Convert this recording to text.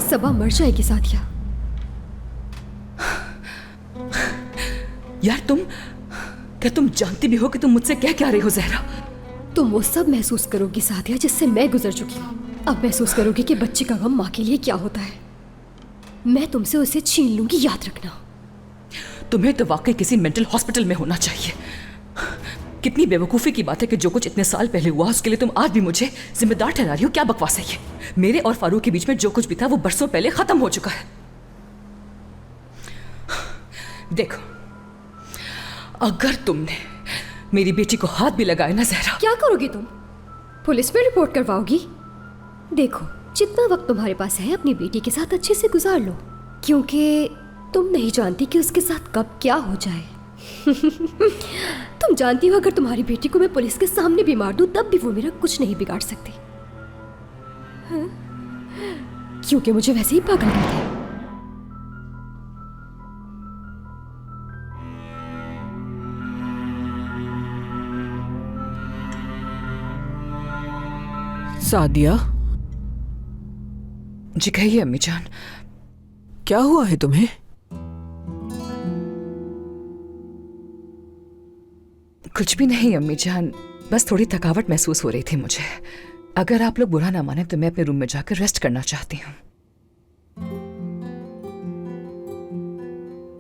सबा मर जाएगी सादिया। यार क्या तुम जानती भी हो कि तुम मुझसे क्या रही हो ज़हरा? तुम वो सब महसूस करोगी सादिया जिससे मैं गुजर चुकी हूँ। अब महसूस करोगी कि बच्चे का गम माँ के लिए क्या होता है। मैं तुमसे उसे छीन लूंगी, याद रखना। तुम्हें तो वाकई किसी मेंटल हॉस्पिटल में होना चाहिए। कितनी बेवकूफ़ी की बात है कि जो कुछ इतने साल पहले हुआ उसके लिए तुम आज भी मुझे जिम्मेदार ठहरा रही हो। क्या बकवास है ये? मेरे और फारूक के बीच में जो कुछ भी था वो बरसों पहले खत्म हो चुका है। देखो, अगर तुमने मेरी बेटी को हाथ भी लगाया ना ज़हरा। क्या करोगी तुम? पुलिस में रिपोर्ट करवाओगी? देखो, जितना वक्त तुम्हारे पास है अपनी बेटी के साथ अच्छे से गुजार लो, क्योंकि तुम नहीं जानती कि उसके साथ कब क्या हो जाए। तुम जानती हो अगर तुम्हारी बेटी को मैं पुलिस के सामने भी मार दूं तब भी वो मेरा कुछ नहीं बिगाड़ सकती। हाँ? क्योंकि मुझे वैसे ही पागल कहते हैं। सादिया, जी कहिए अम्मी जान। क्या हुआ है तुम्हें? कुछ भी नहीं अम्मी जान, बस थोड़ी थकावट महसूस हो रही थी मुझे। अगर आप लोग बुरा ना माने तो मैं अपने रूम में जाकर रेस्ट करना चाहती हूँ।